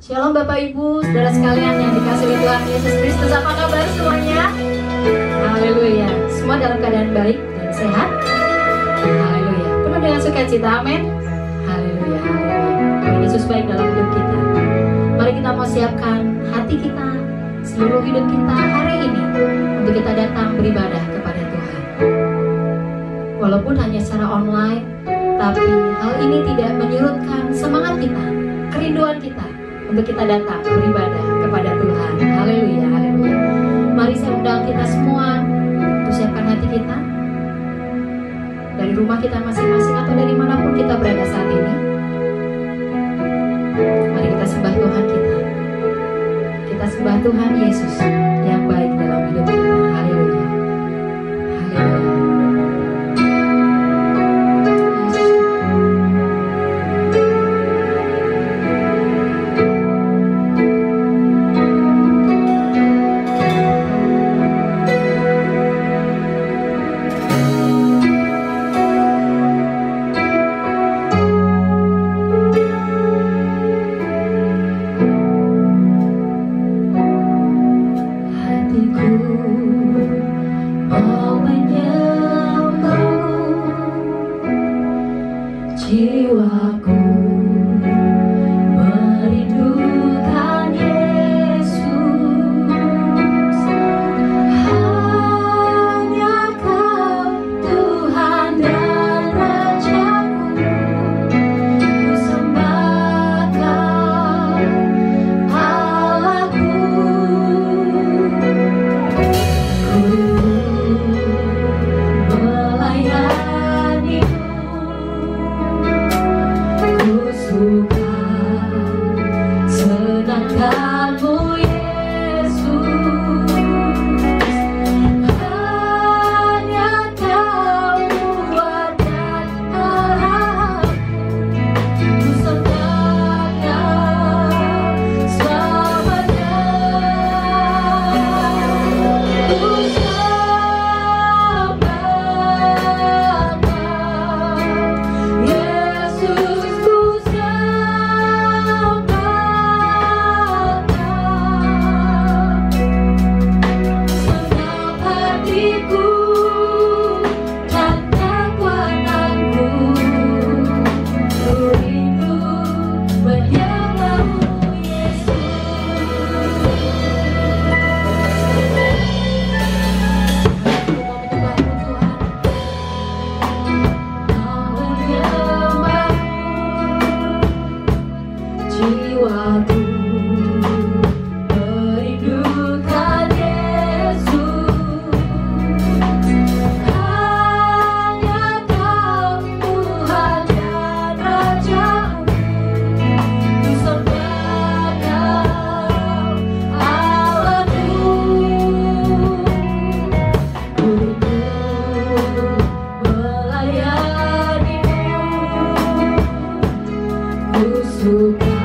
Shalom Bapak Ibu, saudara sekalian yang dikasihi Tuhan Yesus Kristus. Apa kabar semuanya? Haleluya. Semua dalam keadaan baik dan sehat? Haleluya. Penuh dengan sukacita, amin. Haleluya. Tuhan Yesus baik dalam hidup kita. Mari kita mau siapkan hati kita, seluruh hidup kita hari ini untuk kita datang beribadah kepada Tuhan. Walaupun hanya secara online, tapi hal ini tidak menyurutkan semangat kita, kerinduan kita untuk kita datang beribadah kepada Tuhan. Haleluya, haleluya. Mari saya undang kita semua untuk siapkan hati kita, dari rumah kita masing-masing atau dari manapun kita berada saat ini. Mari kita sembah Tuhan kita. Kita sembah Tuhan Yesus yang baik dalam hidup kita. Haleluya, haleluya. Suka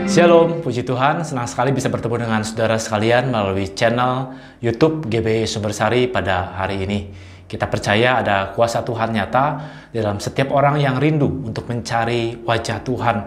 Shalom, puji Tuhan, senang sekali bisa bertemu dengan saudara sekalian melalui channel YouTube GBI Sumbersari pada hari ini. Kita percaya ada kuasa Tuhan nyata dalam setiap orang yang rindu untuk mencari wajah Tuhan.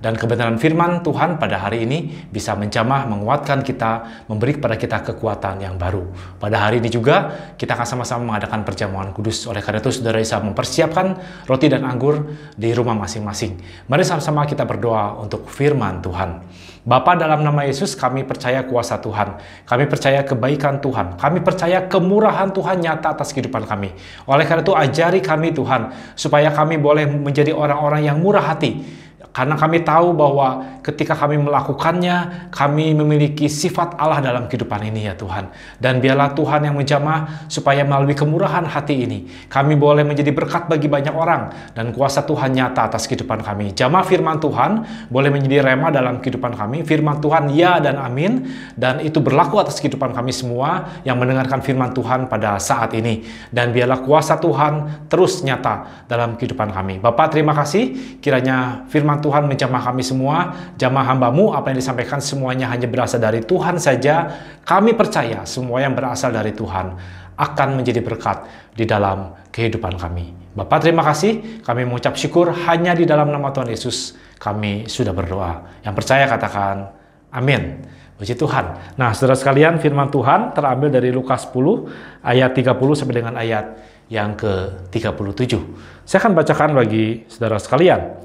Dan kebenaran firman Tuhan pada hari ini bisa menjamah, menguatkan kita, memberi kepada kita kekuatan yang baru. Pada hari ini juga kita akan sama-sama mengadakan perjamuan kudus. Oleh karena itu saudara bisa mempersiapkan roti dan anggur di rumah masing-masing. Mari sama-sama kita berdoa untuk firman Tuhan. Bapa, dalam nama Yesus kami percaya kuasa Tuhan. Kami percaya kebaikan Tuhan. Kami percaya kemurahan Tuhan nyata atas kehidupan kami. Oleh karena itu ajari kami Tuhan, supaya kami boleh menjadi orang-orang yang murah hati. Karena kami tahu bahwa ketika kami melakukannya, kami memiliki sifat Allah dalam kehidupan ini ya Tuhan. Dan biarlah Tuhan yang menjamah supaya melalui kemurahan hati ini, kami boleh menjadi berkat bagi banyak orang. Dan kuasa Tuhan nyata atas kehidupan kami. Jamah firman Tuhan boleh menjadi rema dalam kehidupan kami. Firman Tuhan ya dan amin. Dan itu berlaku atas kehidupan kami semua yang mendengarkan firman Tuhan pada saat ini. Dan biarlah kuasa Tuhan terus nyata dalam kehidupan kami. Bapak, terima kasih. Kiranya firman Tuhan menjamah kami semua, jamah hamba-Mu, apa yang disampaikan semuanya hanya berasal dari Tuhan saja. Kami percaya semua yang berasal dari Tuhan akan menjadi berkat di dalam kehidupan kami. Bapak, terima kasih. Kami mengucap syukur hanya di dalam nama Tuhan Yesus kami sudah berdoa. Yang percaya katakan amin. Puji Tuhan. Nah, saudara sekalian, firman Tuhan terambil dari Lukas 10 ayat 30 sampai dengan ayat yang ke-37. Saya akan bacakan bagi saudara sekalian.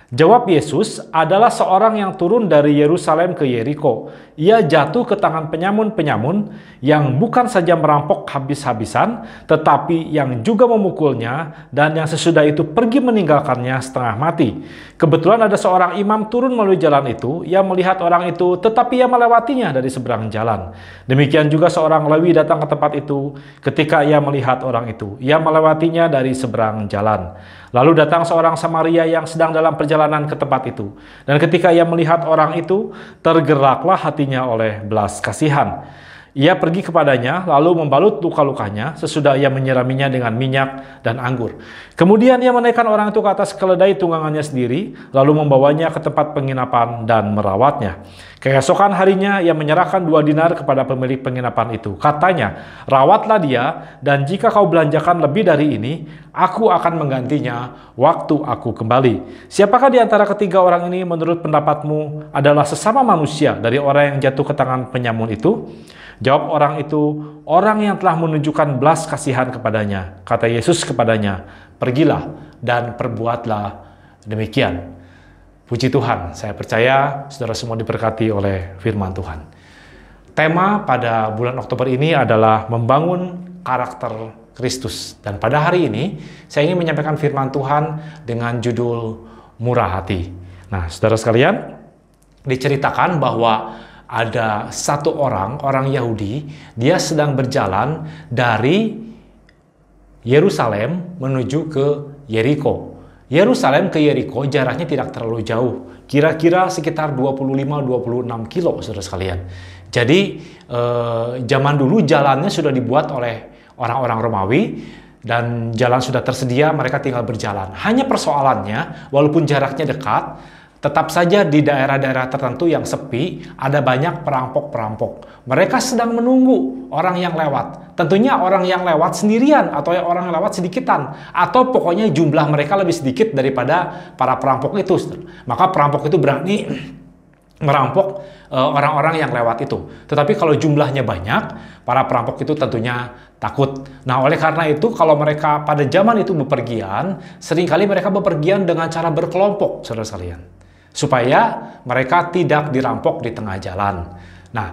Jawab Yesus, adalah seorang yang turun dari Yerusalem ke Yeriko. Ia jatuh ke tangan penyamun-penyamun yang bukan saja merampok habis-habisan, tetapi yang juga memukulnya, dan yang sesudah itu pergi meninggalkannya setengah mati. Kebetulan ada seorang imam turun melalui jalan itu. Ia melihat orang itu, tetapi ia melewatinya dari seberang jalan. Demikian juga seorang Lewi datang ke tempat itu. Ketika ia melihat orang itu, ia melewatinya dari seberang jalan. Lalu datang seorang Samaria yang sedang dalam perjalanan ke tempat itu. Dan ketika ia melihat orang itu, tergeraklah hatinya oleh belas kasihan. Ia pergi kepadanya, lalu membalut luka-lukanya, sesudah ia menyiraminya dengan minyak dan anggur. Kemudian ia menaikkan orang itu ke atas keledai tunggangannya sendiri, lalu membawanya ke tempat penginapan dan merawatnya. Keesokan harinya ia menyerahkan 2 dinar kepada pemilik penginapan itu. Katanya, rawatlah dia, dan jika kau belanjakan lebih dari ini, aku akan menggantinya waktu aku kembali. Siapakah di antara ketiga orang ini menurut pendapatmu adalah sesama manusia dari orang yang jatuh ke tangan penyamun itu? Jawab orang itu, orang yang telah menunjukkan belas kasihan kepadanya. Kata Yesus kepadanya, pergilah dan perbuatlah demikian. Puji Tuhan, saya percaya saudara semua diberkati oleh firman Tuhan. Tema pada bulan Oktober ini adalah membangun karakter Kristus. Dan pada hari ini, saya ingin menyampaikan firman Tuhan dengan judul murah hati. Nah, saudara sekalian, diceritakan bahwa ada satu orang Yahudi, dia sedang berjalan dari Yerusalem menuju ke Yeriko. Yerusalem ke Yeriko jaraknya tidak terlalu jauh, kira-kira sekitar 25-26 kilo, saudara sekalian. Jadi zaman dulu jalannya sudah dibuat oleh orang-orang Romawi dan jalan sudah tersedia, mereka tinggal berjalan. Hanya persoalannya, walaupun jaraknya dekat, tetap saja di daerah-daerah tertentu yang sepi, ada banyak perampok-perampok. Mereka sedang menunggu orang yang lewat. Tentunya orang yang lewat sendirian, atau orang yang lewat sedikitan. Atau pokoknya jumlah mereka lebih sedikit daripada para perampok itu. Maka perampok itu berani merampok orang-orang yang lewat itu. Tetapi kalau jumlahnya banyak, para perampok itu tentunya takut. Nah, oleh karena itu, kalau mereka pada zaman itu bepergian, seringkali mereka bepergian dengan cara berkelompok, saudara sekalian, supaya mereka tidak dirampok di tengah jalan. Nah,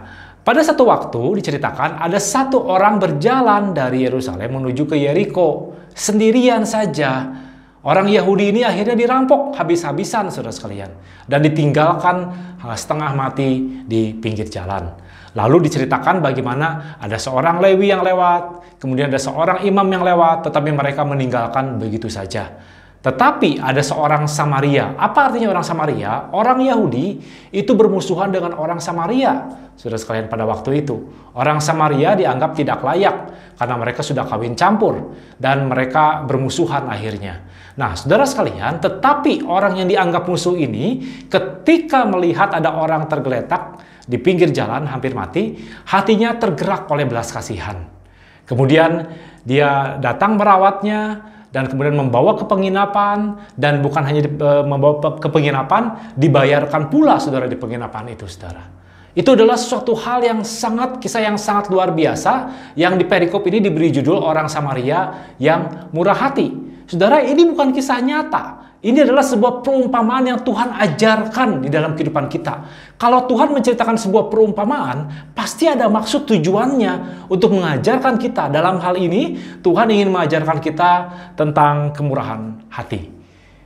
pada satu waktu diceritakan ada satu orang berjalan dari Yerusalem menuju ke Yeriko sendirian saja. Orang Yahudi ini akhirnya dirampok habis-habisan, saudara sekalian, dan ditinggalkan setengah mati di pinggir jalan. Lalu diceritakan bagaimana ada seorang Lewi yang lewat, kemudian ada seorang imam yang lewat, tetapi mereka meninggalkan begitu saja. Tetapi ada seorang Samaria. Apa artinya orang Samaria? Orang Yahudi itu bermusuhan dengan orang Samaria. Saudara sekalian, pada waktu itu orang Samaria dianggap tidak layak karena mereka sudah kawin campur dan mereka bermusuhan akhirnya. Nah, saudara sekalian, tetapi orang yang dianggap musuh ini ketika melihat ada orang tergeletak di pinggir jalan hampir mati, hatinya tergerak oleh belas kasihan. Kemudian dia datang merawatnya dan kemudian membawa ke penginapan, dan bukan hanya membawa ke penginapan, dibayarkan pula saudara di penginapan itu, saudara. Itu adalah suatu hal yang kisah yang sangat luar biasa, yang di perikop ini diberi judul orang Samaria yang murah hati. Saudara, ini bukan kisah nyata. Ini adalah sebuah perumpamaan yang Tuhan ajarkan di dalam kehidupan kita. Kalau Tuhan menceritakan sebuah perumpamaan, pasti ada maksud tujuannya untuk mengajarkan kita. Dalam hal ini, Tuhan ingin mengajarkan kita tentang kemurahan hati.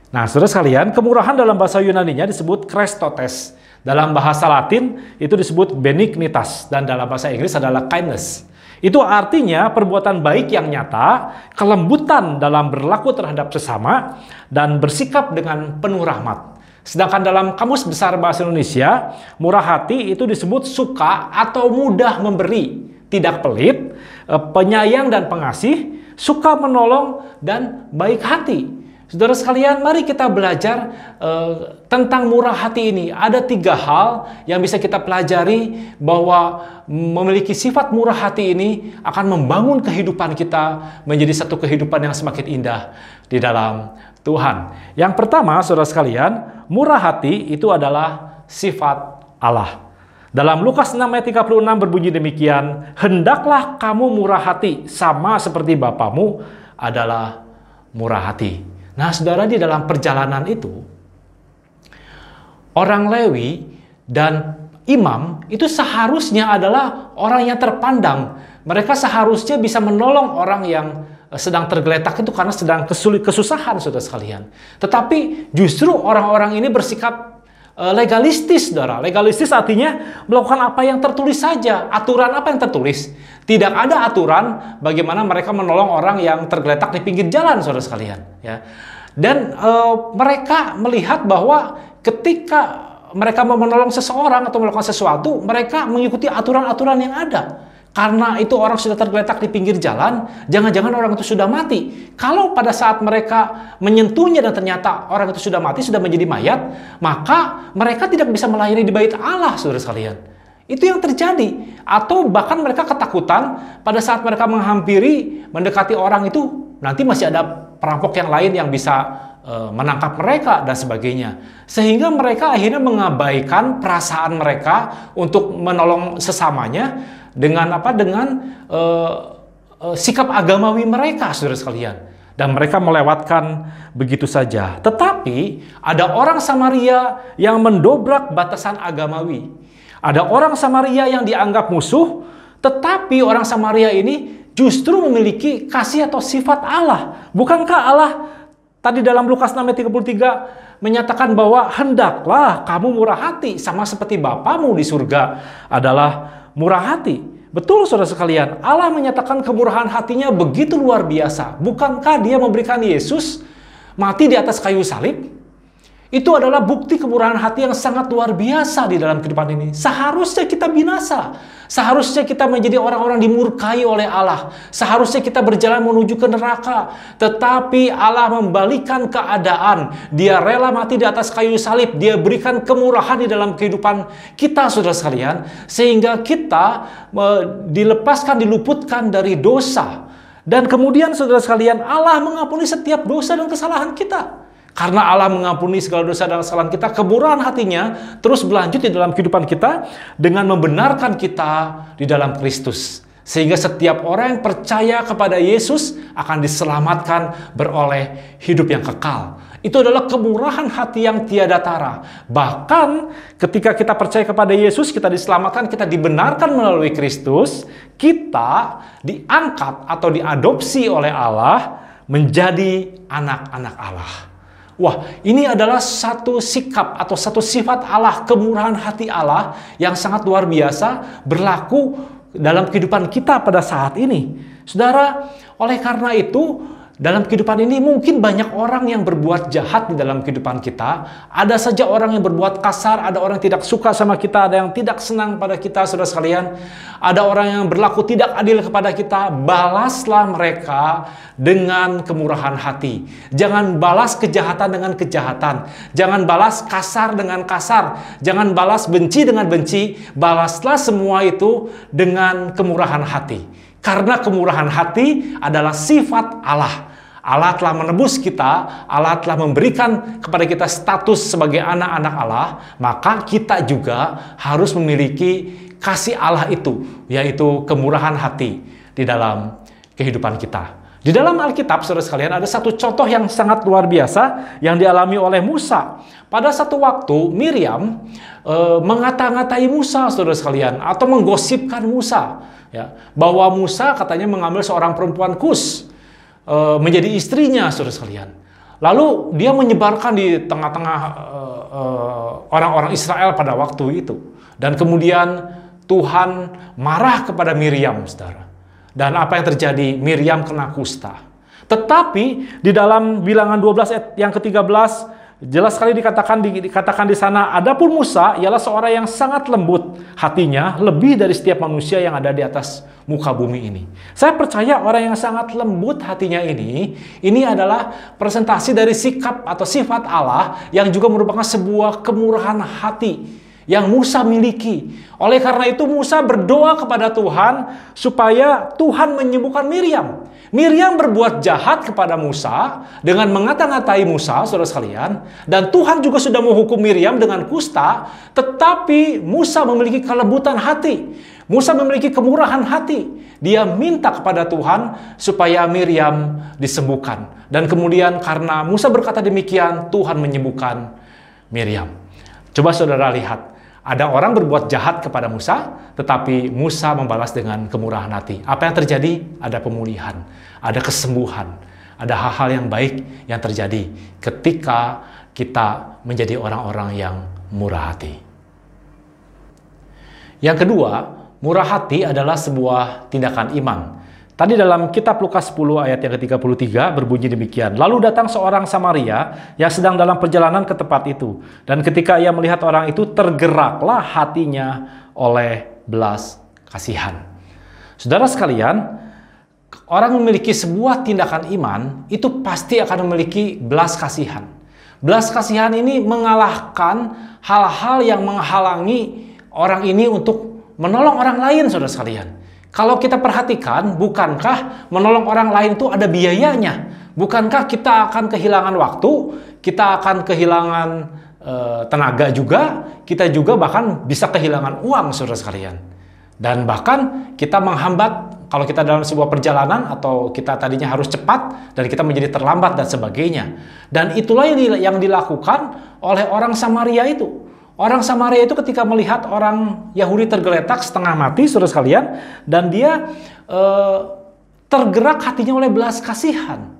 Nah, saudara sekalian, kemurahan dalam bahasa Yunani-nya disebut Christotes. Dalam bahasa Latin itu disebut benignitas, dan dalam bahasa Inggris adalah kindness. Itu artinya perbuatan baik yang nyata, kelembutan dalam berlaku terhadap sesama, dan bersikap dengan penuh rahmat. Sedangkan dalam Kamus Besar Bahasa Indonesia, murah hati itu disebut suka atau mudah memberi, tidak pelit, penyayang dan pengasih, suka menolong, dan baik hati. Saudara sekalian, mari kita belajar tentang murah hati ini. Ada 3 hal yang bisa kita pelajari bahwa memiliki sifat murah hati ini akan membangun kehidupan kita menjadi satu kehidupan yang semakin indah di dalam Tuhan. Yang pertama, saudara sekalian, murah hati itu adalah sifat Allah. Dalam Lukas 6 ayat 36 berbunyi demikian, "Hendaklah kamu murah hati sama seperti Bapamu adalah murah hati." Nah, saudara, di dalam perjalanan itu, orang Lewi dan imam itu seharusnya adalah orang yang terpandang. Mereka seharusnya bisa menolong orang yang sedang tergeletak itu karena sedang kesusahan, saudara sekalian. Tetapi justru orang-orang ini bersikap legalistis, saudara. Legalistis artinya melakukan apa yang tertulis saja. Aturan apa yang tertulis? Tidak ada aturan bagaimana mereka menolong orang yang tergeletak di pinggir jalan, saudara sekalian. Ya. Dan mereka melihat bahwa ketika mereka mau menolong seseorang atau melakukan sesuatu, mereka mengikuti aturan-aturan yang ada. Karena itu orang sudah tergeletak di pinggir jalan, jangan-jangan orang itu sudah mati. Kalau pada saat mereka menyentuhnya dan ternyata orang itu sudah mati, sudah menjadi mayat, maka mereka tidak bisa melayani di bait Allah, saudara sekalian. Itu yang terjadi. Atau bahkan mereka ketakutan pada saat mereka mendekati orang itu, nanti masih ada perampok yang lain yang bisa menangkap mereka dan sebagainya. Sehingga mereka akhirnya mengabaikan perasaan mereka untuk menolong sesamanya dengan sikap agamawi mereka, saudara sekalian. Dan mereka melewatkan begitu saja. Tetapi ada orang Samaria yang mendobrak batasan agamawi. Ada orang Samaria yang dianggap musuh, tetapi orang Samaria ini justru memiliki kasih atau sifat Allah. Bukankah Allah tadi dalam Lukas 6 ayat 33 menyatakan bahwa hendaklah kamu murah hati sama seperti Bapamu di surga adalah murah hati. Betul, saudara sekalian, Allah menyatakan kemurahan hatinya begitu luar biasa. Bukankah Dia memberikan Yesus mati di atas kayu salib? Itu adalah bukti kemurahan hati yang sangat luar biasa di dalam kehidupan ini. Seharusnya kita binasa. Seharusnya kita menjadi orang-orang dimurkai oleh Allah. Seharusnya kita berjalan menuju ke neraka. Tetapi Allah membalikan keadaan. Dia rela mati di atas kayu salib. Dia berikan kemurahan di dalam kehidupan kita, saudara sekalian. Sehingga kita dilepaskan, diluputkan dari dosa. Dan kemudian, saudara sekalian, Allah mengampuni setiap dosa dan kesalahan kita. Karena Allah mengampuni segala dosa dan kesalahan kita, kemurahan hatinya terus berlanjut di dalam kehidupan kita dengan membenarkan kita di dalam Kristus. Sehingga setiap orang yang percaya kepada Yesus akan diselamatkan beroleh hidup yang kekal. Itu adalah kemurahan hati yang tiada tara. Bahkan ketika kita percaya kepada Yesus, kita diselamatkan, kita dibenarkan melalui Kristus, kita diangkat atau diadopsi oleh Allah menjadi anak-anak Allah. Wah, ini adalah satu sikap atau satu sifat Allah, kemurahan hati Allah yang sangat luar biasa berlaku dalam kehidupan kita pada saat ini. Saudara, oleh karena itu, Dalam kehidupan ini mungkin banyak orang yang berbuat jahat di dalam kehidupan kita. Ada saja orang yang berbuat kasar, ada orang yang tidak suka sama kita, ada yang tidak senang pada kita, saudara sekalian. Ada orang yang berlaku tidak adil kepada kita. Balaslah mereka dengan kemurahan hati. Jangan balas kejahatan dengan kejahatan. Jangan balas kasar dengan kasar. Jangan balas benci dengan benci. Balaslah semua itu dengan kemurahan hati. Karena kemurahan hati adalah sifat Allah. Allah telah menebus kita, Allah telah memberikan kepada kita status sebagai anak-anak Allah, maka kita juga harus memiliki kasih Allah itu, yaitu kemurahan hati di dalam kehidupan kita. Di dalam Alkitab, saudara sekalian, ada satu contoh yang sangat luar biasa yang dialami oleh Musa. Pada satu waktu, Miriam mengata-ngatai Musa, saudara sekalian, atau menggosipkan Musa, ya, bahwa Musa katanya mengambil seorang perempuan Kus menjadi istrinya, saudara sekalian. Lalu dia menyebarkan di tengah-tengah orang-orang Israel pada waktu itu. Dan kemudian Tuhan marah kepada Miriam, saudara. Dan apa yang terjadi? Miriam kena kusta. Tetapi di dalam Bilangan 12 ayat yang ke-13 jelas sekali dikatakan di sana, adapun Musa ialah seorang yang sangat lembut hatinya, lebih dari setiap manusia yang ada di atas muka bumi ini. Saya percaya orang yang sangat lembut hatinya ini adalah presentasi dari sikap atau sifat Allah yang juga merupakan sebuah kemurahan hati yang Musa miliki. Oleh karena itu Musa berdoa kepada Tuhan supaya Tuhan menyembuhkan Miriam. Miriam berbuat jahat kepada Musa dengan mengata-ngatai Musa, saudara sekalian. Dan Tuhan juga sudah menghukum Miriam dengan kusta. Tetapi Musa memiliki kelembutan hati. Musa memiliki kemurahan hati. Dia minta kepada Tuhan supaya Miriam disembuhkan. Dan kemudian karena Musa berkata demikian, Tuhan menyembuhkan Miriam. Coba saudara lihat. Ada orang berbuat jahat kepada Musa, tetapi Musa membalas dengan kemurahan hati. Apa yang terjadi? Ada pemulihan, ada kesembuhan, ada hal-hal yang baik yang terjadi ketika kita menjadi orang-orang yang murah hati. Yang kedua, murah hati adalah sebuah tindakan iman. Tadi dalam kitab Lukas 10 ayat yang ke-33 berbunyi demikian. Lalu datang seorang Samaria yang sedang dalam perjalanan ke tempat itu. Dan ketika ia melihat orang itu, tergeraklah hatinya oleh belas kasihan. Saudara sekalian, orang memiliki sebuah tindakan iman, itu pasti akan memiliki belas kasihan. Belas kasihan ini mengalahkan hal-hal yang menghalangi orang ini untuk menolong orang lain, saudara sekalian. Kalau kita perhatikan, bukankah menolong orang lain itu ada biayanya? Bukankah kita akan kehilangan waktu, kita akan kehilangan tenaga juga, kita juga bahkan bisa kehilangan uang, saudara sekalian. Dan bahkan kita menghambat kalau kita dalam sebuah perjalanan atau kita tadinya harus cepat dan kita menjadi terlambat dan sebagainya. Dan itulah yang dilakukan oleh orang Samaria itu. Orang Samaria itu ketika melihat orang Yahudi tergeletak setengah mati, saudara sekalian, dan dia tergerak hatinya oleh belas kasihan.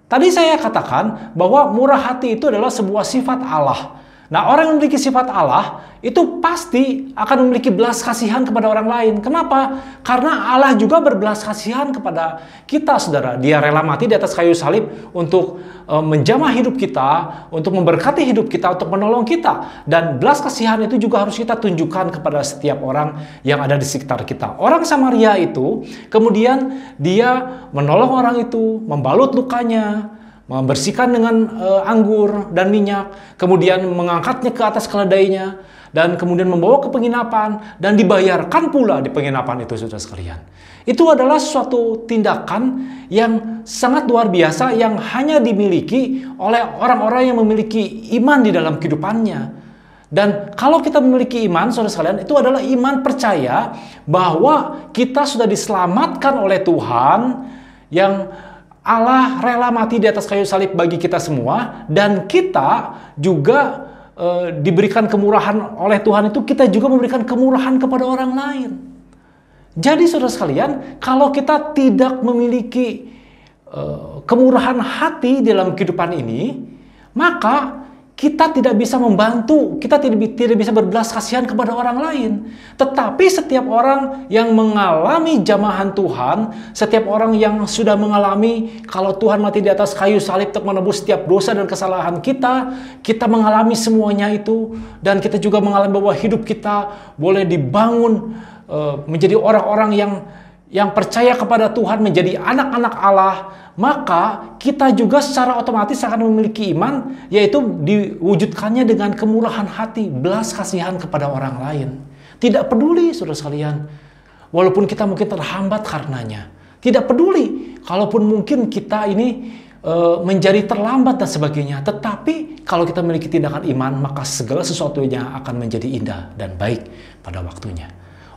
Tadi saya katakan bahwa murah hati itu adalah sebuah sifat Allah. Nah, orang yang memiliki sifat Allah itu pasti akan memiliki belas kasihan kepada orang lain. Kenapa? Karena Allah juga berbelas kasihan kepada kita, saudara. Dia rela mati di atas kayu salib untuk menjamah hidup kita, untuk memberkati hidup kita, untuk menolong kita. Dan belas kasihan itu juga harus kita tunjukkan kepada setiap orang yang ada di sekitar kita. Orang Samaria itu kemudian dia menolong orang itu, membalut lukanya, membersihkan dengan anggur dan minyak, kemudian mengangkatnya ke atas keledainya, dan kemudian membawa ke penginapan, dan dibayarkan pula di penginapan itu, saudara sekalian. Itu adalah suatu tindakan yang sangat luar biasa yang hanya dimiliki oleh orang-orang yang memiliki iman di dalam kehidupannya. Dan kalau kita memiliki iman, saudara sekalian, itu adalah iman percaya bahwa kita sudah diselamatkan oleh Tuhan, yang Allah rela mati di atas kayu salib bagi kita semua, dan kita juga diberikan kemurahan oleh Tuhan itu, kita juga memberikan kemurahan kepada orang lain. Jadi saudara sekalian, kalau kita tidak memiliki kemurahan hati dalam kehidupan ini, maka kita tidak bisa membantu, kita tidak bisa berbelas kasihan kepada orang lain. Tetapi setiap orang yang mengalami jamahan Tuhan, setiap orang yang sudah mengalami kalau Tuhan mati di atas kayu salib untuk menebus setiap dosa dan kesalahan kita, kita mengalami semuanya itu, dan kita juga mengalami bahwa hidup kita boleh dibangun menjadi orang-orang yang percaya kepada Tuhan, menjadi anak-anak Allah. Maka kita juga secara otomatis akan memiliki iman, yaitu diwujudkannya dengan kemurahan hati, belas kasihan kepada orang lain. Tidak peduli, saudara sekalian, walaupun kita mungkin terhambat karenanya. Tidak peduli, kalaupun mungkin kita ini menjadi terlambat dan sebagainya. Tetapi kalau kita memiliki tindakan iman, maka segala sesuatunya akan menjadi indah dan baik pada waktunya.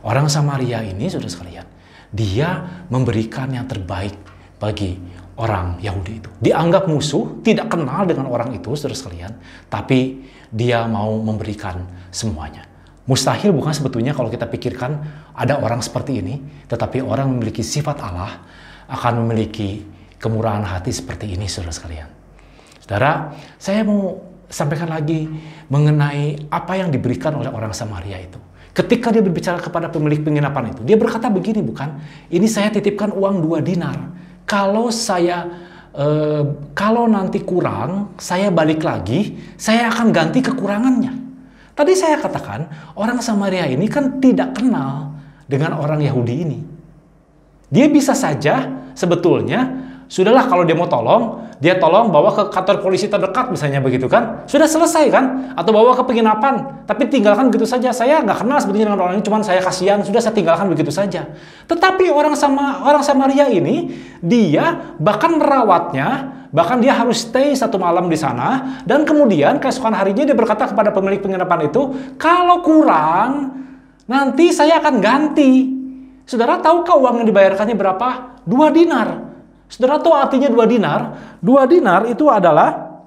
Orang Samaria ini, saudara sekalian, dia memberikan yang terbaik bagi orang Yahudi itu. Dianggap musuh, tidak kenal dengan orang itu, saudara sekalian, tapi dia mau memberikan semuanya. Mustahil bukan sebetulnya kalau kita pikirkan ada orang seperti ini, tetapi orang memiliki sifat Allah akan memiliki kemurahan hati seperti ini, saudara sekalian. Saudara, saya mau sampaikan lagi mengenai apa yang diberikan oleh orang Samaria itu. Ketika dia berbicara kepada pemilik penginapan itu, dia berkata begini, bukan? Ini saya titipkan uang 2 dinar. Kalau nanti kurang, saya balik lagi, saya akan ganti kekurangannya. Tadi saya katakan, orang Samaria ini kan tidak kenal dengan orang Yahudi ini. Dia bisa saja sebetulnya, sudahlah kalau dia mau tolong, dia tolong bawa ke kantor polisi terdekat misalnya begitu kan. Sudah selesai kan? Atau bawa ke penginapan. Tapi tinggalkan begitu saja. Saya nggak kenal sebetulnya dengan orang ini, cuman saya kasihan. Sudah saya tinggalkan begitu saja. Tetapi orang Samaria ini, dia bahkan merawatnya. Bahkan dia harus stay 1 malam di sana. Dan kemudian keesokan harinya dia berkata kepada pemilik penginapan itu, kalau kurang, nanti saya akan ganti. Saudara tahukah uang yang dibayarkannya berapa? 2 dinar. Saudara tahu artinya 2 dinar? 2 dinar itu adalah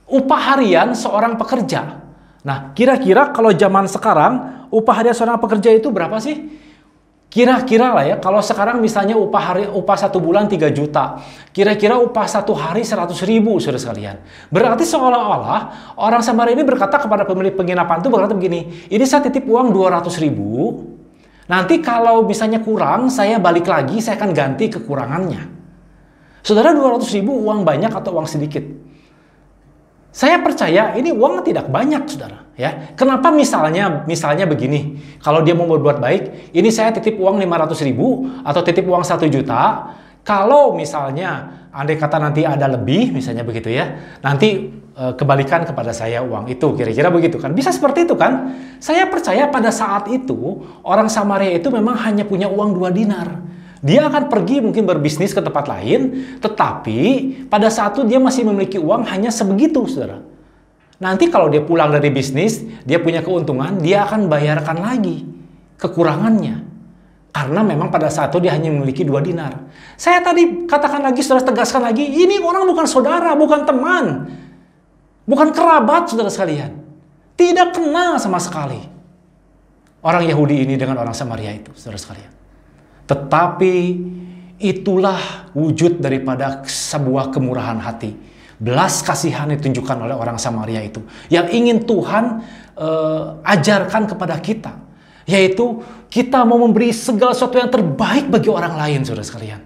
upah harian seorang pekerja. Nah, kira-kira kalau zaman sekarang, upah harian seorang pekerja itu berapa sih? Kira-kira lah ya, kalau sekarang misalnya upah 1 bulan 3 juta. Kira-kira upah 1 hari 100.000, saudara sekalian. Berarti seolah-olah orang Samaria ini berkata kepada pemilik penginapan itu, berkata begini, ini saya titip uang 200.000. Nanti kalau misalnya kurang, saya balik lagi, saya akan ganti kekurangannya. Saudara, 200.000 uang banyak atau uang sedikit? Saya percaya ini uang tidak banyak, saudara. Ya, kenapa misalnya begini? Kalau dia mau berbuat baik, ini saya titip uang 500.000 atau titip uang 1 juta. Kalau misalnya andai kata nanti ada lebih, misalnya begitu ya, nanti kembalikan kepada saya uang itu, kira-kira begitu kan? Bisa seperti itu kan? Saya percaya pada saat itu orang Samaria itu memang hanya punya uang 2 dinar. Dia akan pergi mungkin berbisnis ke tempat lain, tetapi pada saat itu dia masih memiliki uang hanya sebegitu, saudara. Nanti kalau dia pulang dari bisnis, dia punya keuntungan, dia akan bayarkan lagi kekurangannya. Karena memang pada saat itu dia hanya memiliki 2 dinar. Saya tadi katakan lagi, saudara, tegaskan lagi, ini orang bukan saudara, bukan teman, bukan kerabat, saudara sekalian. Tidak kenal sama sekali orang Yahudi ini dengan orang Samaria itu, saudara sekalian. Tetapi itulah wujud daripada sebuah kemurahan hati. Belas kasihan ditunjukkan oleh orang Samaria itu. Yang ingin Tuhan ajarkan kepada kita. Yaitu kita mau memberi segala sesuatu yang terbaik bagi orang lain, saudara sekalian.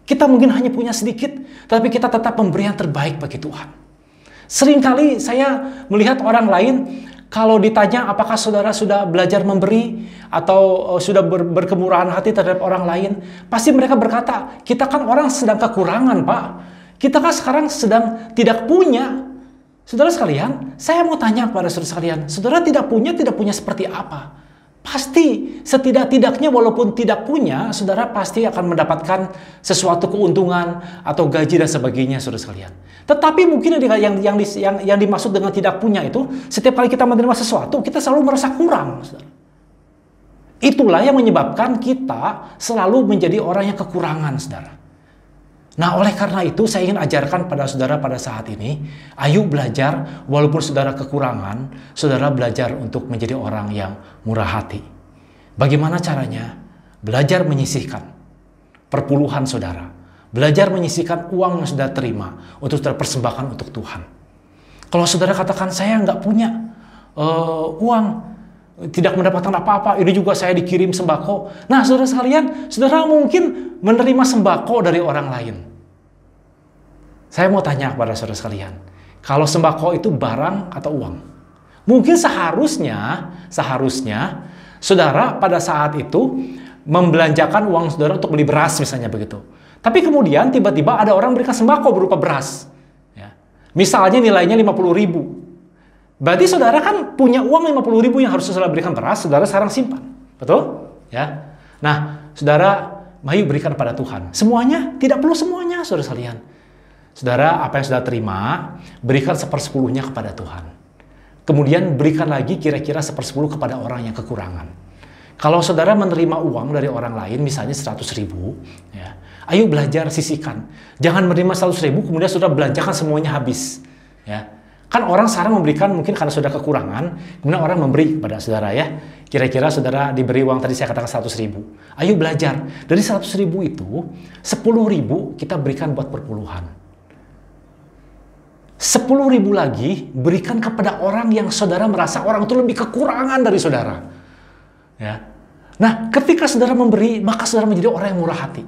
Kita mungkin hanya punya sedikit, tapi kita tetap memberi yang terbaik bagi Tuhan. Seringkali saya melihat orang lain, kalau ditanya apakah saudara sudah belajar memberi atau sudah berkemurahan hati terhadap orang lain, pasti mereka berkata, kita kan orang sedang kekurangan, Pak. Kita kan sekarang sedang tidak punya. Saudara sekalian, saya mau tanya kepada saudara sekalian, saudara tidak punya seperti apa? Pasti setidak-tidaknya walaupun tidak punya, saudara pasti akan mendapatkan sesuatu keuntungan atau gaji dan sebagainya, saudara sekalian. Tetapi mungkin yang dimaksud dengan tidak punya itu, setiap kali kita menerima sesuatu, kita selalu merasa kurang, saudara. Itulah yang menyebabkan kita selalu menjadi orang yang kekurangan, saudara. Nah, oleh karena itu saya ingin ajarkan pada saudara pada saat ini, ayo belajar walaupun saudara kekurangan, saudara belajar untuk menjadi orang yang murah hati. Bagaimana caranya? Belajar menyisihkan perpuluhan saudara. Belajar menyisihkan uang yang saudara terima untuk saudara persembahkan untuk Tuhan. Kalau saudara katakan saya nggak punya uang, tidak mendapatkan apa-apa, ini juga saya dikirim sembako. Nah, saudara sekalian, saudara mungkin menerima sembako dari orang lain. Saya mau tanya kepada saudara sekalian, kalau sembako itu barang atau uang? Mungkin seharusnya saudara pada saat itu membelanjakan uang saudara untuk beli beras misalnya begitu. Tapi kemudian tiba-tiba ada orang berikan sembako berupa beras. Ya. Misalnya nilainya 50.000. Berarti saudara kan punya uang 50.000 yang harus saudara berikan beras, saudara sekarang simpan. Betul? Ya. Nah, saudara, mari berikan pada Tuhan. Semuanya, tidak perlu semuanya, saudara sekalian. Saudara, apa yang saudara terima, berikan 1/10-nya kepada Tuhan. Kemudian berikan lagi kira-kira 1/10 kepada orang yang kekurangan. Kalau saudara menerima uang dari orang lain, misalnya 100.000, ya, ayo belajar sisihkan. Jangan menerima 100.000, kemudian saudara belanjakan semuanya habis. Ya. Kan orang sekarang memberikan mungkin karena sudah kekurangan, kemudian orang memberi kepada saudara ya. Kira-kira saudara diberi uang tadi saya katakan 100.000. Ayo belajar. Dari 100.000 itu, 10.000 kita berikan buat perpuluhan. 10.000 lagi berikan kepada orang yang saudara merasa orang itu lebih kekurangan dari saudara. Ya. Nah, ketika saudara memberi, maka saudara menjadi orang yang murah hati.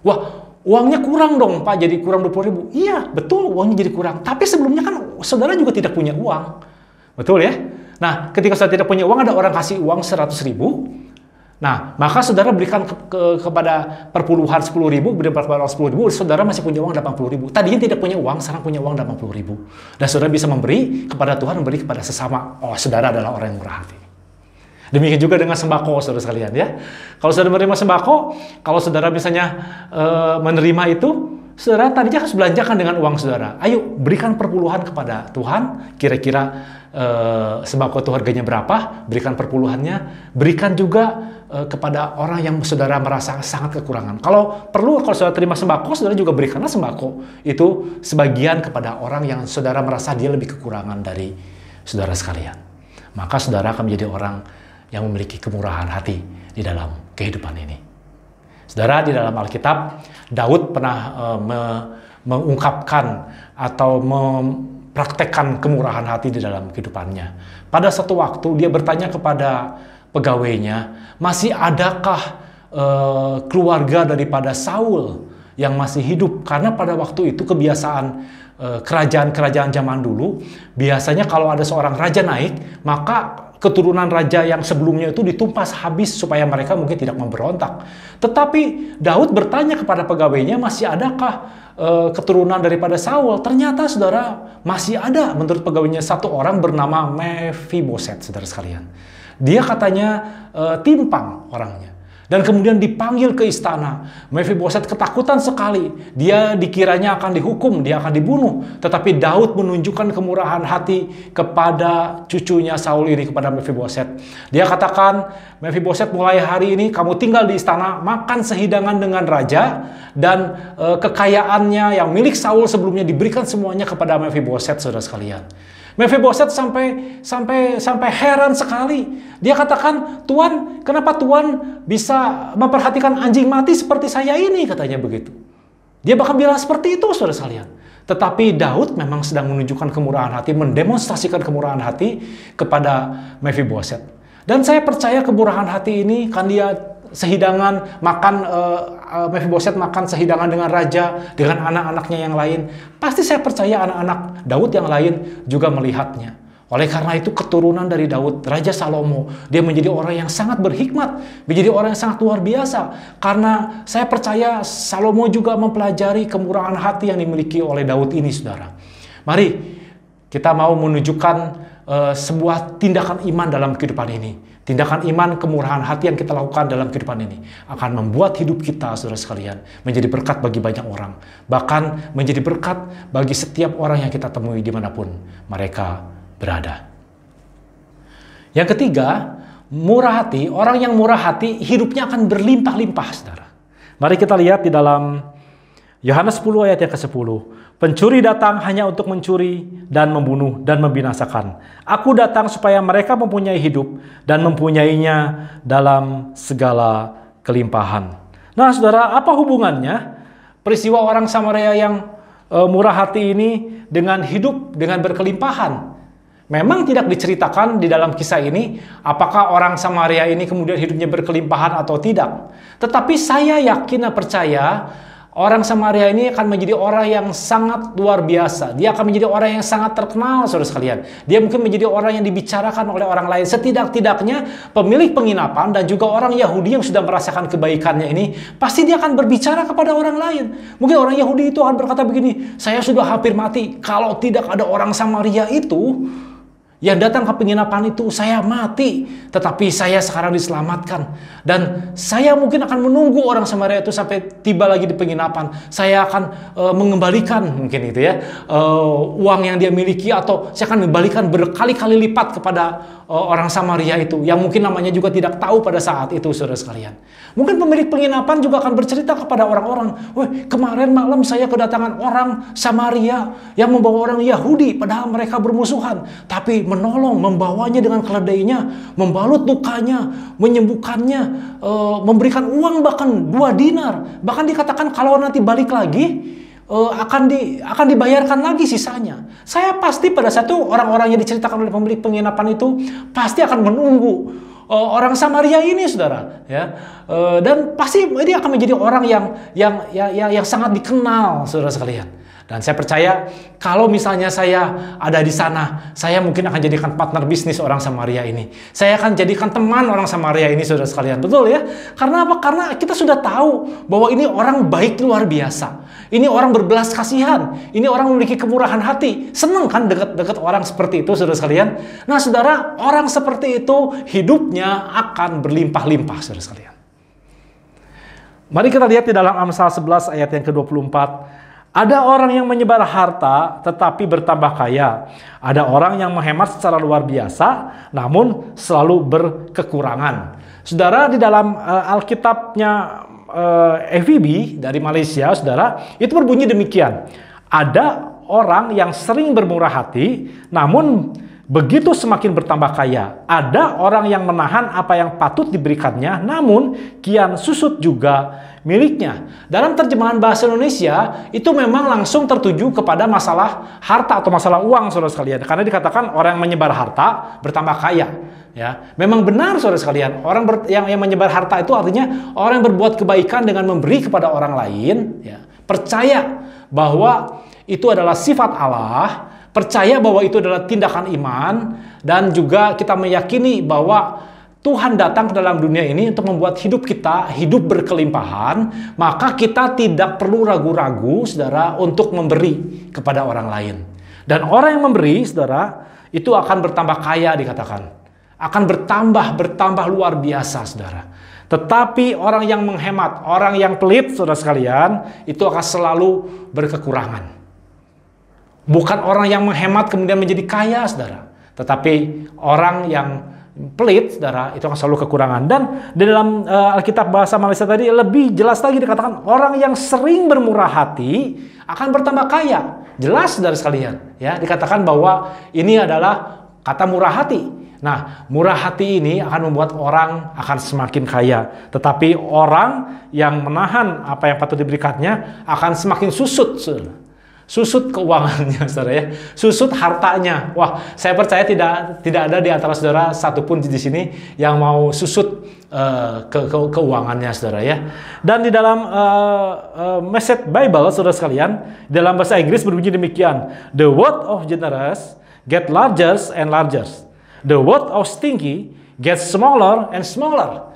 Wah, uangnya kurang dong Pak, jadi kurang 20.000. Iya, betul, uangnya jadi kurang. Tapi sebelumnya kan saudara juga tidak punya uang. Betul ya? Nah, ketika saudara tidak punya uang, ada orang kasih uang 100.000. Nah, maka saudara berikan kepada perpuluhan 10.000, kemudian perpuluhan 10.000, saudara masih punya uang 80.000. Tadinya tidak punya uang, sekarang punya uang 80.000. Dan saudara bisa memberi kepada Tuhan, memberi kepada sesama. Oh, saudara adalah orang yang murah hati. Demikian juga dengan sembako, saudara sekalian ya. Kalau saudara menerima sembako, kalau saudara misalnya menerima itu, saudara tadinya harus belanjakan dengan uang saudara. Ayo berikan perpuluhan kepada Tuhan, kira-kira sembako itu harganya berapa, berikan perpuluhannya, berikan juga kepada orang yang saudara merasa sangat kekurangan. Kalau perlu, kalau saudara terima sembako, saudara juga berikanlah sembako itu sebagian kepada orang yang saudara merasa dia lebih kekurangan dari saudara sekalian. Maka saudara akan menjadi orang yang memiliki kemurahan hati di dalam kehidupan ini. Saudara, di dalam Alkitab, Daud pernah mengungkapkan atau mempraktekkan kemurahan hati di dalam kehidupannya. Pada satu waktu, dia bertanya kepada pegawainya, masih adakah keluarga daripada Saul yang masih hidup? Karena pada waktu itu kebiasaan kerajaan-kerajaan zaman dulu, biasanya kalau ada seorang raja naik, maka keturunan raja yang sebelumnya itu ditumpas habis supaya mereka mungkin tidak memberontak. Tetapi Daud bertanya kepada pegawainya, masih adakah keturunan daripada Saul? Ternyata saudara, masih ada menurut pegawainya satu orang bernama Mephiboset, saudara sekalian. Dia katanya timpang orangnya. Dan kemudian dipanggil ke istana. Mephiboset ketakutan sekali. Dia dikiranya akan dihukum, dia akan dibunuh. Tetapi Daud menunjukkan kemurahan hati kepada cucunya Saul ini, kepada Mephiboset. Dia katakan, Mephiboset, mulai hari ini kamu tinggal di istana, makan sehidangan dengan raja, dan kekayaannya yang milik Saul sebelumnya diberikan semuanya kepada Mephiboset, saudara sekalian. Mephiboset sampai heran sekali. Dia katakan, Tuan, kenapa Tuan bisa memperhatikan anjing mati seperti saya ini? Katanya begitu. Dia bahkan bilang seperti itu, saudara sekalian. Tetapi Daud memang sedang menunjukkan kemurahan hati, mendemonstrasikan kemurahan hati kepada Mephiboset. Dan saya percaya kemurahan hati ini kan dia sehidangan makan, Mephiboset makan sehidangan dengan raja, dengan anak-anaknya yang lain. Pasti saya percaya anak-anak Daud yang lain juga melihatnya. Oleh karena itu keturunan dari Daud, Raja Salomo, dia menjadi orang yang sangat berhikmat, menjadi orang yang sangat luar biasa. Karena saya percaya Salomo juga mempelajari kemurahan hati yang dimiliki oleh Daud ini, saudara. Mari kita mau menunjukkan sebuah tindakan iman dalam kehidupan ini. Tindakan iman, kemurahan hati yang kita lakukan dalam kehidupan ini akan membuat hidup kita, saudara sekalian, menjadi berkat bagi banyak orang. Bahkan menjadi berkat bagi setiap orang yang kita temui dimanapun mereka berada. Yang ketiga, murah hati. Orang yang murah hati, hidupnya akan berlimpah-limpah, saudara. Mari kita lihat di dalam Yohanes 10 ayat yang ke-10. Pencuri datang hanya untuk mencuri dan membunuh dan membinasakan. Aku datang supaya mereka mempunyai hidup dan mempunyainya dalam segala kelimpahan. Nah, saudara, apa hubungannya peristiwa orang Samaria yang murah hati ini dengan hidup dengan berkelimpahan. Memang tidak diceritakan di dalam kisah ini apakah orang Samaria ini kemudian hidupnya berkelimpahan atau tidak. Tetapi saya yakin dan percaya orang Samaria ini akan menjadi orang yang sangat luar biasa. Dia akan menjadi orang yang sangat terkenal, saudara sekalian. Dia mungkin menjadi orang yang dibicarakan oleh orang lain. Setidak-tidaknya pemilik penginapan dan juga orang Yahudi yang sudah merasakan kebaikannya ini, pasti dia akan berbicara kepada orang lain. Mungkin orang Yahudi itu akan berkata begini, saya sudah hampir mati. Kalau tidak ada orang Samaria itu yang datang ke penginapan itu, saya mati. Tetapi saya sekarang diselamatkan. Dan saya mungkin akan menunggu orang Samaria itu sampai tiba lagi di penginapan. Saya akan mengembalikan mungkin itu ya, uang yang dia miliki, atau saya akan membalikan berkali-kali lipat kepada orang Samaria itu, yang mungkin namanya juga tidak tahu pada saat itu, saudara sekalian. Mungkin pemilik penginapan juga akan bercerita kepada orang-orang, weh, kemarin malam saya kedatangan orang Samaria yang membawa orang Yahudi, padahal mereka bermusuhan. Tapi menolong, membawanya dengan keledainya, membalut lukanya, menyembuhkannya, memberikan uang bahkan 2 dinar. Bahkan dikatakan kalau nanti balik lagi, akan dibayarkan lagi sisanya. Saya pasti pada satu orang-orang yang diceritakan oleh pemilik penginapan itu pasti akan menunggu orang Samaria ini, saudara, ya, dan pasti dia akan menjadi orang yang sangat dikenal, saudara sekalian. Dan saya percaya kalau misalnya saya ada di sana, saya mungkin akan jadikan partner bisnis orang Samaria ini. Saya akan jadikan teman orang Samaria ini, saudara sekalian. Betul ya? Karena apa? Karena kita sudah tahu bahwa ini orang baik luar biasa. Ini orang berbelas kasihan. Ini orang memiliki kemurahan hati. Senang kan dekat-dekat orang seperti itu, saudara sekalian? Nah, saudara, orang seperti itu hidupnya akan berlimpah-limpah, saudara sekalian. Mari kita lihat di dalam Amsal 11 ayat yang ke-24. Ada orang yang menyebar harta tetapi bertambah kaya. Ada orang yang menghemat secara luar biasa namun selalu berkekurangan. Saudara, di dalam Alkitabnya FEB dari Malaysia, saudara, itu berbunyi demikian. Ada orang yang sering bermurah hati namun begitu semakin bertambah kaya. Ada orang yang menahan apa yang patut diberikannya namun kian susut juga miliknya. Dalam terjemahan bahasa Indonesia itu memang langsung tertuju kepada masalah harta atau masalah uang, saudara sekalian. Karena dikatakan orang yang menyebar harta bertambah kaya. Ya, memang benar, saudara sekalian. Orang yang menyebar harta itu artinya orang yang berbuat kebaikan dengan memberi kepada orang lain. Ya, percaya bahwa itu adalah sifat Allah. Percaya bahwa itu adalah tindakan iman. Dan juga kita meyakini bahwa Tuhan datang ke dalam dunia ini untuk membuat hidup kita hidup berkelimpahan, maka kita tidak perlu ragu-ragu, saudara, untuk memberi kepada orang lain. Dan orang yang memberi, saudara, itu akan bertambah kaya, dikatakan. Akan bertambah luar biasa, saudara. Tetapi orang yang menghemat, orang yang pelit, saudara sekalian, itu akan selalu berkekurangan. Bukan orang yang menghemat kemudian menjadi kaya, saudara. Tetapi orang yang pelit, saudara, itu akan selalu kekurangan. Dan di dalam Alkitab bahasa Malaysia tadi lebih jelas lagi dikatakan orang yang sering bermurah hati akan bertambah kaya. Jelas, saudara sekalian, ya, dikatakan bahwa ini adalah kata murah hati. Nah, murah hati ini akan membuat orang akan semakin kaya. Tetapi orang yang menahan apa yang patut diberikannya akan semakin susut, saudara. Susut keuangannya, saudara, ya. Susut hartanya. Wah, saya percaya tidak ada di antara saudara satupun di sini yang mau susut keuangannya, saudara, ya. Dan di dalam Message Bible, saudara sekalian, dalam bahasa Inggris berbunyi demikian. The word of generous get larger and larger. The word of stingy gets smaller and smaller.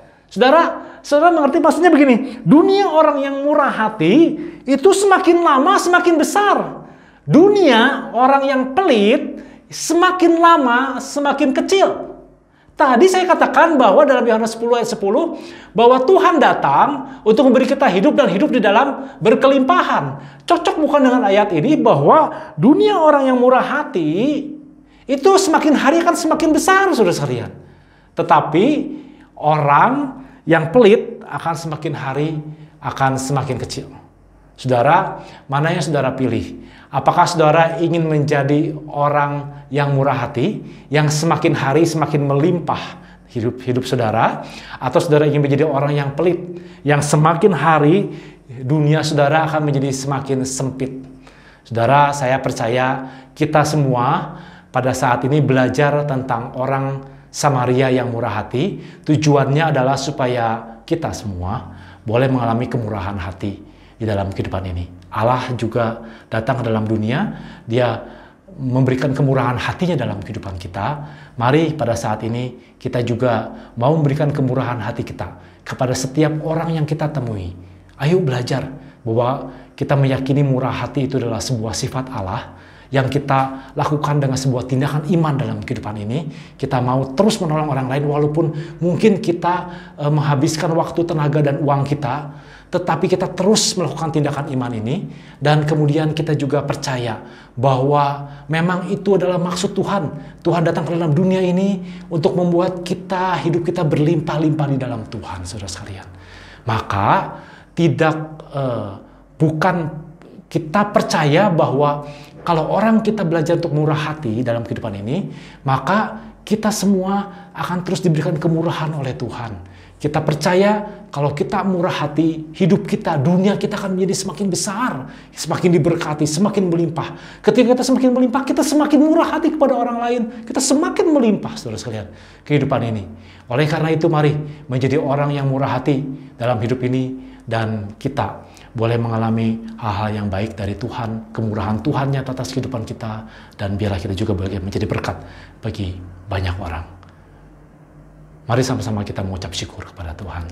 Saudara mengerti maksudnya begini, dunia orang yang murah hati itu semakin lama semakin besar. Dunia orang yang pelit semakin lama semakin kecil. Tadi saya katakan bahwa dalam Yohanes 10 ayat 10 bahwa Tuhan datang untuk memberi kita hidup dan hidup di dalam berkelimpahan. Cocok bukan dengan ayat ini bahwa dunia orang yang murah hati itu semakin hari akan semakin besar, saudara sekalian. Tetapi orang yang pelit akan semakin hari akan semakin kecil. Saudara, mana yang saudara pilih? Apakah saudara ingin menjadi orang yang murah hati, yang semakin hari semakin melimpah hidup saudara, atau saudara ingin menjadi orang yang pelit, yang semakin hari dunia saudara akan menjadi semakin sempit? Saudara, saya percaya kita semua pada saat ini belajar tentang orang Samaria yang murah hati. Tujuannya adalah supaya kita semua boleh mengalami kemurahan hati di dalam kehidupan ini. Allah juga datang ke dalam dunia, Dia memberikan kemurahan hatinya dalam kehidupan kita. Mari pada saat ini kita juga mau memberikan kemurahan hati kita kepada setiap orang yang kita temui. Ayo belajar bahwa kita meyakini murah hati itu adalah sebuah sifat Allah yang kita lakukan dengan sebuah tindakan iman dalam kehidupan ini. Kita mau terus menolong orang lain walaupun mungkin kita menghabiskan waktu, tenaga, dan uang kita, tetapi kita terus melakukan tindakan iman ini, dan kemudian kita juga percaya bahwa memang itu adalah maksud Tuhan. Tuhan datang ke dalam dunia ini untuk membuat kita, hidup kita berlimpah-limpah di dalam Tuhan, saudara sekalian. Maka bukan kita percaya bahwa kalau orang kita belajar untuk murah hati dalam kehidupan ini, maka kita semua akan terus diberikan kemurahan oleh Tuhan. Kita percaya kalau kita murah hati, hidup kita, dunia kita akan menjadi semakin besar, semakin diberkati, semakin melimpah. Ketika kita semakin melimpah, kita semakin murah hati kepada orang lain. Kita semakin melimpah, saudara sekalian, kehidupan ini. Oleh karena itu, mari menjadi orang yang murah hati dalam hidup ini, dan kita boleh mengalami hal-hal yang baik dari Tuhan, kemurahan Tuhan nyata atas kehidupan kita, dan biarlah kita juga boleh menjadi berkat bagi banyak orang. Mari sama-sama kita mengucap syukur kepada Tuhan.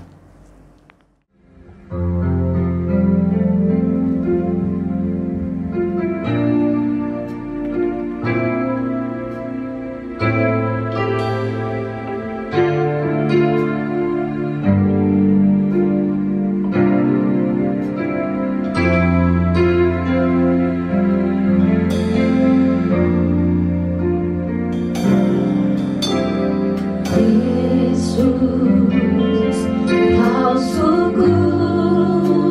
Yesus, kau sungguh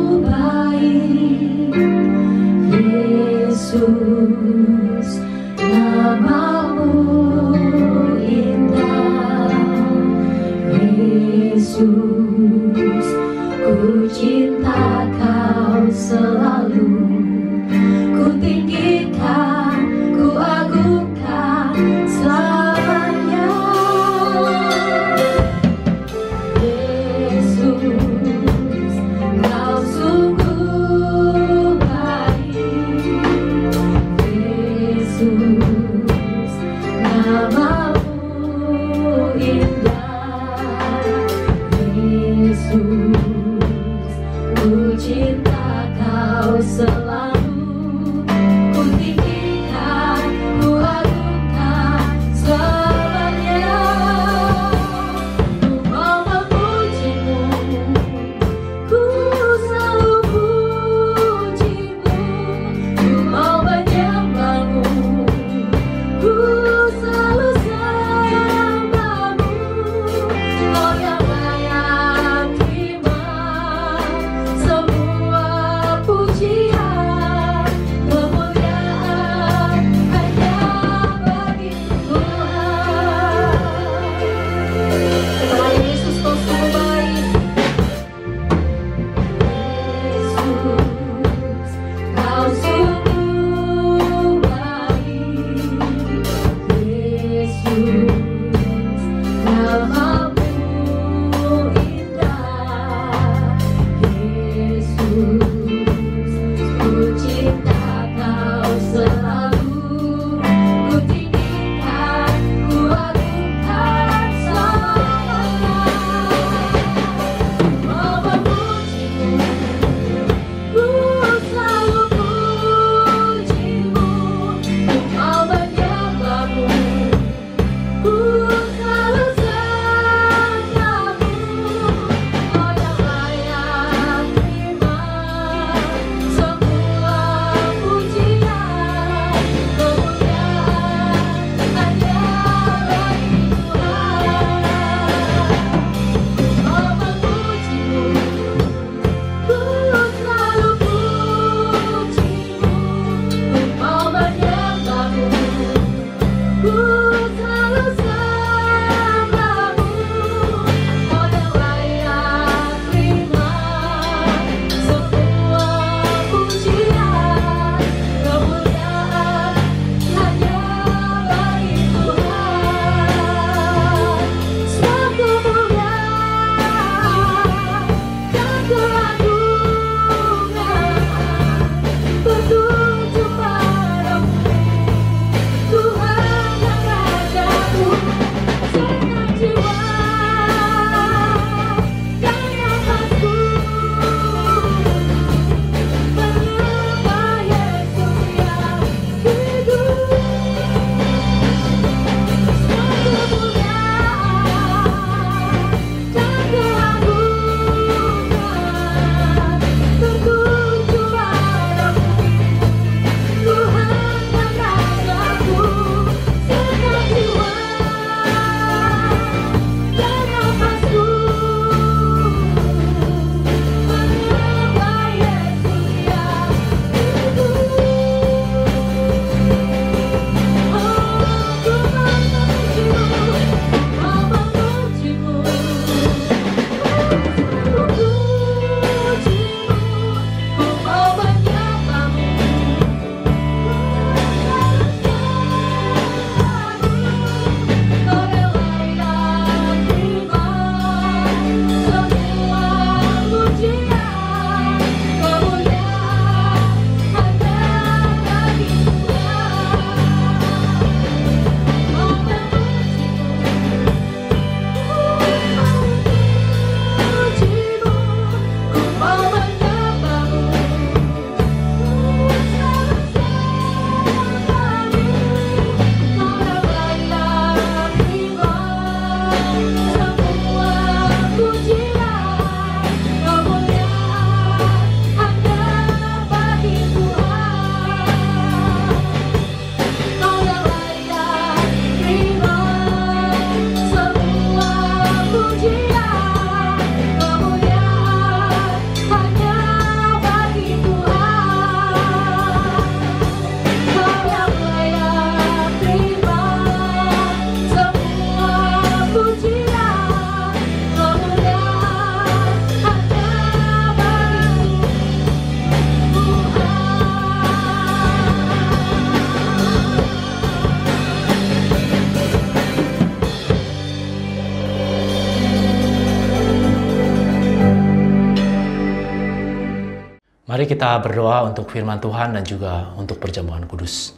Mari kita berdoa untuk firman Tuhan dan juga untuk perjamuan kudus.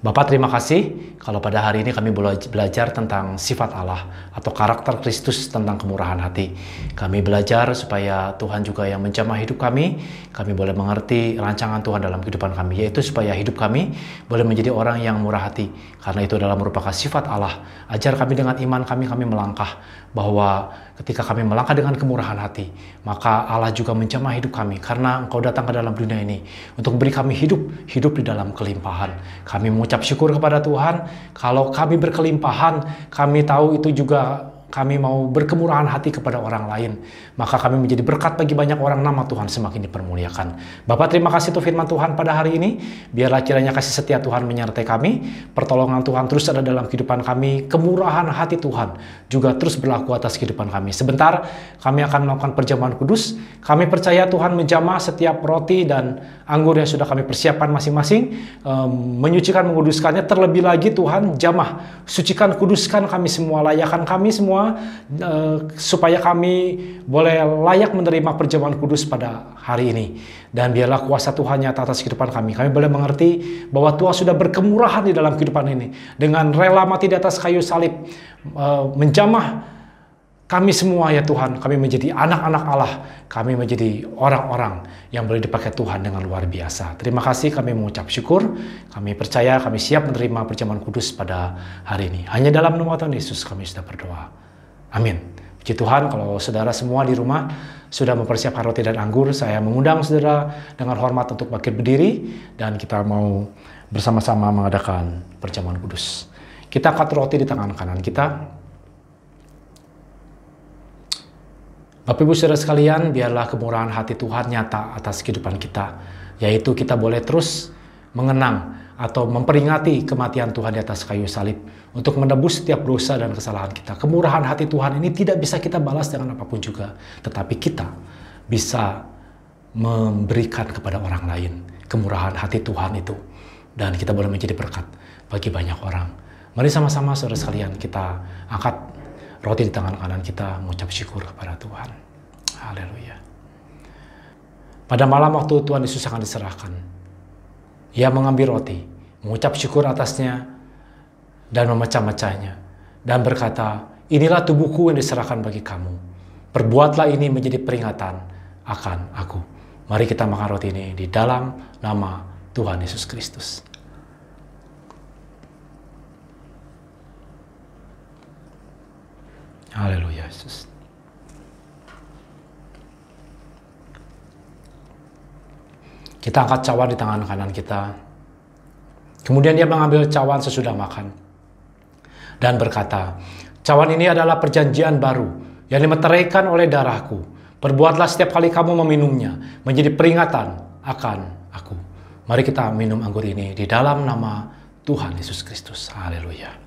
Bapak, terima kasih kalau pada hari ini kami belajar tentang sifat Allah atau karakter Kristus tentang kemurahan hati. Kami belajar supaya Tuhan juga yang menjamah hidup kami boleh mengerti rancangan Tuhan dalam kehidupan kami, yaitu supaya hidup kami boleh menjadi orang yang murah hati. Karena itu adalah merupakan sifat Allah. Ajar kami dengan iman kami melangkah, bahwa ketika kami melangkah dengan kemurahan hati, maka Allah juga menjamah hidup kami. Karena Engkau datang ke dalam dunia ini untuk beri kami hidup di dalam kelimpahan. Kami mengucap syukur kepada Tuhan. Kalau kami berkelimpahan, kami tahu itu juga kami mau berkemurahan hati kepada orang lain. Maka kami menjadi berkat bagi banyak orang, nama Tuhan semakin dipermuliakan. Bapak, terima kasih untuk firman Tuhan pada hari ini. Biarlah kiranya kasih setia Tuhan menyertai kami. Pertolongan Tuhan terus ada dalam kehidupan kami. Kemurahan hati Tuhan juga terus berlaku atas kehidupan kami. Sebentar kami akan melakukan perjamuan kudus. Kami percaya Tuhan menjamah setiap roti dan anggur yang sudah kami persiapkan masing-masing. Menyucikan, menguduskannya. Terlebih lagi Tuhan jamah, sucikan, kuduskan kami semua, layakkan kami semua supaya kami boleh layak menerima perjamuan kudus pada hari ini. Dan biarlah kuasa Tuhan nyata atas kehidupan kami. Kami boleh mengerti bahwa Tuhan sudah berkemurahan di dalam kehidupan ini. Dengan rela mati di atas kayu salib, menjamah kami semua ya Tuhan. Kami menjadi anak-anak Allah. Kami menjadi orang-orang yang boleh dipakai Tuhan dengan luar biasa. Terima kasih, kami mengucap syukur. Kami percaya, kami siap menerima perjamuan kudus pada hari ini. Hanya dalam nama Tuhan Yesus kami sudah berdoa. Amin. Puji Tuhan, kalau saudara semua di rumah sudah mempersiapkan roti dan anggur, saya mengundang saudara dengan hormat untuk bangkit berdiri dan kita mau bersama-sama mengadakan perjamuan kudus. Kita angkat roti di tangan kanan kita. Bapak Ibu saudara sekalian, biarlah kemurahan hati Tuhan nyata atas kehidupan kita, yaitu kita boleh terus mengenang atau memperingati kematian Tuhan di atas kayu salib untuk menebus setiap dosa dan kesalahan kita. Kemurahan hati Tuhan ini tidak bisa kita balas dengan apapun juga, tetapi kita bisa memberikan kepada orang lain kemurahan hati Tuhan itu, dan kita boleh menjadi berkat bagi banyak orang. Mari sama-sama saudara sekalian kita angkat roti di tangan kanan kita, mengucap syukur kepada Tuhan. Haleluya. Pada malam waktu Tuhan Yesus akan diserahkan, Ia mengambil roti, mengucap syukur atasnya, dan memecah-mecahnya, dan berkata, inilah tubuhku yang diserahkan bagi kamu. Perbuatlah ini menjadi peringatan akan aku. Mari kita makan roti ini di dalam nama Tuhan Yesus Kristus. Haleluya Yesus. Kita angkat cawan di tangan kanan kita. Kemudian dia mengambil cawan sesudah makan dan berkata, cawan ini adalah perjanjian baru yang dimeteraikan oleh darahku. Perbuatlah setiap kali kamu meminumnya menjadi peringatan akan aku. Mari kita minum anggur ini di dalam nama Tuhan Yesus Kristus. Haleluya.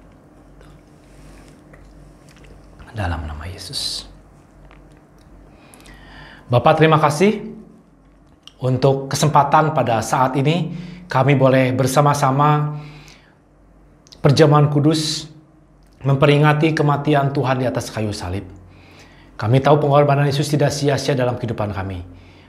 Dalam nama Yesus. Bapak, terima kasih untuk kesempatan pada saat ini kami boleh bersama-sama perjamuan kudus memperingati kematian Tuhan di atas kayu salib. Kami tahu pengorbanan Yesus tidak sia-sia dalam kehidupan kami.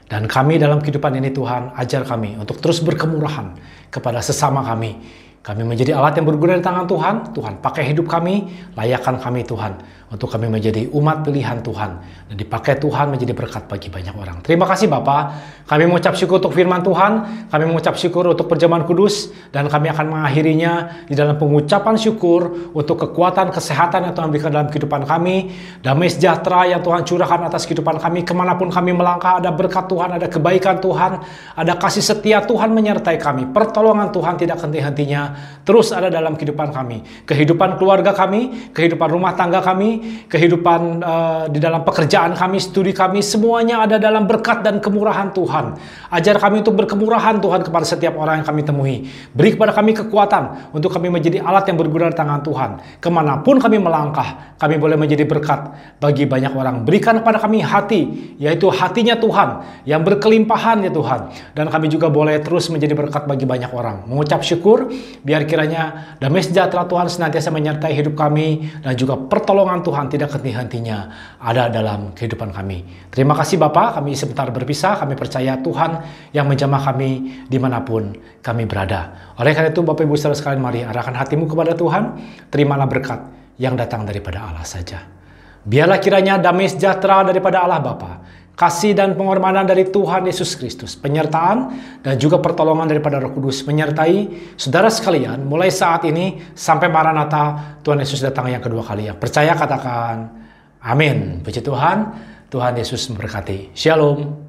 Dan kami dalam kehidupan ini Tuhan ajar kami untuk terus berkemurahan kepada sesama kami. Kami menjadi alat yang berguna di tangan Tuhan. Tuhan pakai hidup kami, layakkan kami Tuhan, untuk kami menjadi umat pilihan Tuhan, dan dipakai Tuhan menjadi berkat bagi banyak orang. Terima kasih Bapa. Kami mengucap syukur untuk firman Tuhan, kami mengucap syukur untuk perjamuan kudus, dan kami akan mengakhirinya di dalam pengucapan syukur untuk kekuatan, kesehatan yang Tuhan berikan dalam kehidupan kami, damai sejahtera yang Tuhan curahkan atas kehidupan kami. Kemanapun kami melangkah, ada berkat Tuhan, ada kebaikan Tuhan, ada kasih setia Tuhan menyertai kami. Pertolongan Tuhan tidak henti-hentinya terus ada dalam kehidupan kami, kehidupan keluarga kami, kehidupan rumah tangga kami, kehidupan di dalam pekerjaan kami, studi kami, semuanya ada dalam berkat dan kemurahan Tuhan. Ajar kami untuk berkemurahan Tuhan kepada setiap orang yang kami temui. Beri kepada kami kekuatan untuk kami menjadi alat yang berguna di tangan Tuhan. Kemanapun kami melangkah, kami boleh menjadi berkat bagi banyak orang. Berikan kepada kami hati, yaitu hatinya Tuhan yang berkelimpahan ya Tuhan. Dan kami juga boleh terus menjadi berkat bagi banyak orang. Mengucap syukur, Biar kiranya damai sejahtera Tuhan senantiasa menyertai hidup kami, dan juga pertolongan Tuhan tidak henti-hentinya ada dalam kehidupan kami. Terima kasih Bapa, kami sebentar berpisah, kami percaya Tuhan yang menjamah kami dimanapun kami berada. Oleh karena itu Bapak Ibu saudara sekalian, mari arahkan hatimu kepada Tuhan, terimalah berkat yang datang daripada Allah saja. Biarlah kiranya damai sejahtera daripada Allah Bapa, kasih dan pengorbanan dari Tuhan Yesus Kristus, penyertaan dan juga pertolongan daripada Roh Kudus menyertai saudara sekalian mulai saat ini sampai Maranatha Tuhan Yesus datang yang kedua kali. Yang percaya katakan amin. Puji Tuhan, Tuhan Yesus memberkati. Shalom.